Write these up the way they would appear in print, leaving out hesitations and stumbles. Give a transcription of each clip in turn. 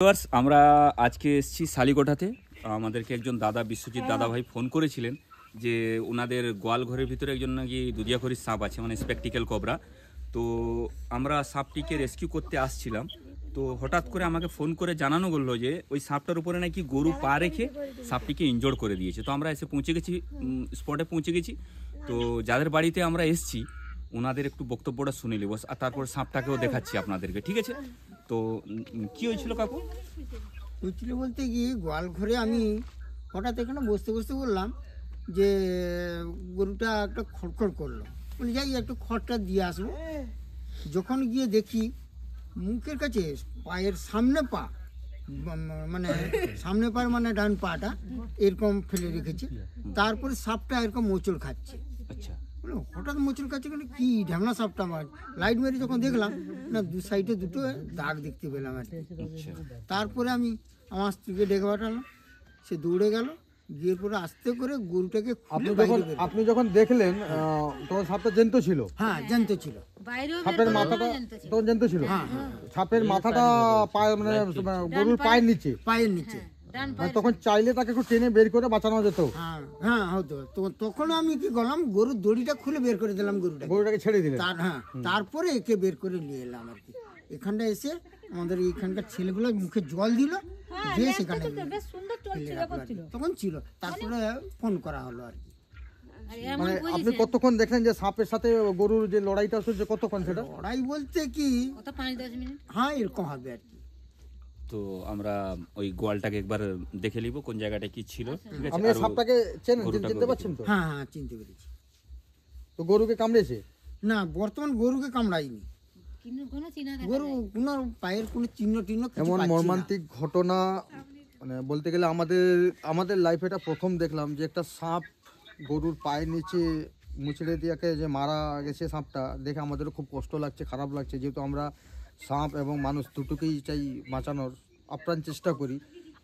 Viewers, আমরা আজকে এসেছি শালিকোঠাতে। আমাদেরকে একজন দাদা, বিশ্বজিৎ দাদা ভাই ফোন করেছিলেন যে ওনাদের গোয়াল ঘরের ভিতরে একজন নাকি দুধিয়াখড়ির সাপ আছে, মানে স্পেকটিক্যাল কবরা। তো আমরা সাপটিকে রেস্কিউ করতে আসছিলাম। তো হঠাৎ করে আমাকে ফোন করে জানানো বললো যে ওই সাপটার উপরে নাকি গরু পা রেখে সাপটিকে ইনজোর্ড করে দিয়েছে। তো আমরা এসে পৌঁছে গেছি, স্পটে পৌঁছে গেছি। তো যাদের বাড়িতে আমরা এসেছি ওনাদের একটু বক্তব্যটা শুনে নেব, আর তারপর সাপটাকেও দেখাচ্ছি আপনাদেরকে, ঠিক আছে? তো কি হয়েছিল কাকু? হয়েছিল বলতে গিয়ে গোয়াল ঘরে আমি হঠাৎ এখানে বসতে বসতে বললাম যে গরুটা একটা খড়খড় করলো, বলে যাই একটু খড়টা দিয়ে আসবো। যখন গিয়ে দেখি মুখের কাছে পায়ের সামনে পা, মানে সামনে পায়ের মানে ডান পাটা এরকম ফেলে রেখেছে, তারপরে সাপটা এরকম মোচড় খাচ্ছে। আচ্ছা, হঠাৎ মোচড় খাচ্ছে কেন, কি ঢ্যামনা সাপটা, আমার লাইট মেরে যখন দেখলাম না দু সাইডে দুটো দাগ দেখতে পেলাম আর কি। তারপরে আমি আমার স্ত্রীকে ডেকে পাঠালাম, সে দৌড়ে গেল, গিয়ে পরে আস্তে করে গরুটাকে আপনি যখন দেখলেন তখন সাপটা জ্যান্ত ছিল? হ্যাঁ, জ্যান্ত ছিল। সাপের মাথাটা তখন জ্যান্ত ছিল? সাপের মাথাটা পায়ে মানে গরুর পায়ের নিচে, পায়ের নিচে। তখন চাইলে তাকে একটু টেনে বের করে বাঁচানো যেত? হ্যাঁ হ্যাঁ হতো। তো তখন আমি কি করলাম, গরুর দড়িটা খুলে বের করে দিলাম, গরুটাকে ছেড়ে দিলেন। হ্যাঁ, তারপরে একে বের করে নিয়ে এলাম আর কি। এখানটা এসে আমাদের এইখানকার ছেলেগুলো মুখে জল দিল, দিয়ে সেখানে তখন ছিল। তারপরে ফোন করা হলো আর কি। মানে আপনি কতক্ষণ দেখলেন যে সাপের সাথে গরুর যে লড়াইটা হচ্ছে, কতক্ষণ সেটা? লড়াই বলতে কি 5-10 মিনিট, হ্যাঁ এরকম হবে আর কি। তো আমরা ওই গোয়ালটাকে একবার দেখে নিব কোন জায়গাটা কি ছিল, ঠিক আছে? আপনি সাপটাকে চিনতে পারছেন তো? হ্যাঁ হ্যাঁ, চিনতে পেরেছি। তো গরুকে কামড়েছে? না, বর্তমান গরুকে কামড়াইনি। গরু কোনো পায়ের কোনো চিহ্ন টিহ্ন কিছু এমন পাচ্ছি না। মর্মান্তিক ঘটনা মানে বলতে গেলে আমাদের লাইফে এটা প্রথম দেখলাম যে একটা সাপ গরুর পায়ের নিচে মুচড়ে দিয়াকে যে মারা গেছে। সাপটা দেখে আমাদেরও খুব কষ্ট লাগছে, খারাপ লাগছে, যেহেতু আমরা সাপ এবং মানুষ দুটোকেই চাই বাঁচানোর আপ্রাণ চেষ্টা করি,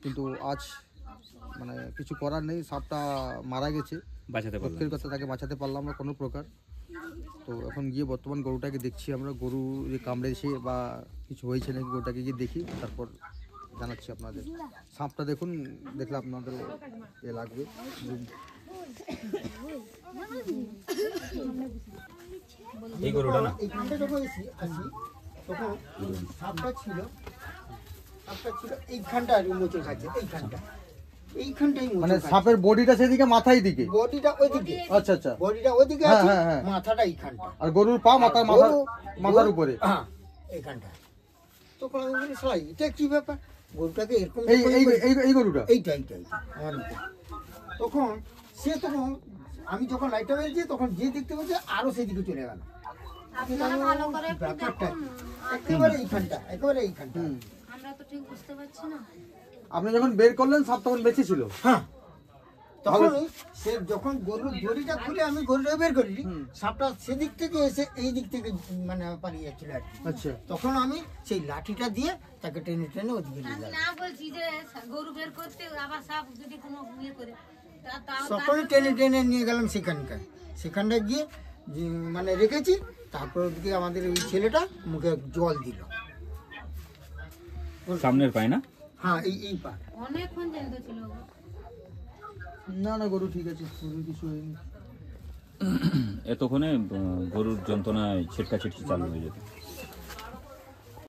কিন্তু আজ মানে কিছু করার নেই, সাপটা মারা গেছে। বাঁচাতে পারলাম, সত্যির কথা তাকে বাঁচাতে পারলাম না কোনো প্রকার। তো এখন গিয়ে বর্তমান গরুটাকে দেখছি আমরা, গরু যে কামড়েছে বা কিছু হয়েছে নাকি গরুটাকে গিয়ে দেখি, তারপর জানাচ্ছি আপনাদের। সাপটা দেখুন, দেখলে আপনাদের এ লাগবে। এই গরুটা না? এইখানটা যখন আসি তখন সাপটা ছিল এইখানটা আর মোচড় খাচ্ছে, এইখানটাই মানে সাপের বডিটা সেদিকে, মাথায় দিকে? বডিটা ওইদিকে। আচ্ছা আচ্ছা, বডিটা ওইদিকে আছে, মাথাটা এইখানটা, আর গরুর পা মাথার উপরে। হ্যাঁ, এইখানটা। তখন আমি বলি সাই এটা কি ব্যাপার, গরুটাকে এরকম এই গরুটা এইটা আমার উপর। তখন আমি যখন লাইটটা বেরিয়েছি তখন যে দেখতে পাচ্ছি আরো সেদিকে চলে গেল। ব্যাপারটা একেবারে এইখানটা। আমরা তো ঠিক বুঝতে পারছি না। আপনি যখন বের করলেন সাপ তখন বেঁচে ছিল? হ্যাঁ, তখন সে যখন গরুর দড়িটা খুলে আমি গরুটা বের করি, সাপটা সেদিক থেকে এসে এই দিক থেকে মানে পালিয়ে যাচ্ছিল আর কি। আচ্ছা, তখন আমি সেই লাঠিটা দিয়ে তাকে টেনে টেনে ওদিকে নিয়ে গেলাম। না বলছি যে গরু বের করতে আবার সাপ যদি কোনো ইয়ে করে, সকলে টেনে টেনে নিয়ে গেলাম সেখানটা গিয়ে মানে রেখেছি। তারপর ওদিকে আমাদের ওই ছেলেটা মুখে জল দিল, সামনের পায় না? হ্যাঁ, এই পা। অনেকক্ষণ জ্যান্ত ছিল। না গরু ঠিক আছে, গরুর কিছু হয়নি। এতক্ষণে গরুর যন্ত্রণায় ছিটকা ছিটকি চালু হয়ে যেত।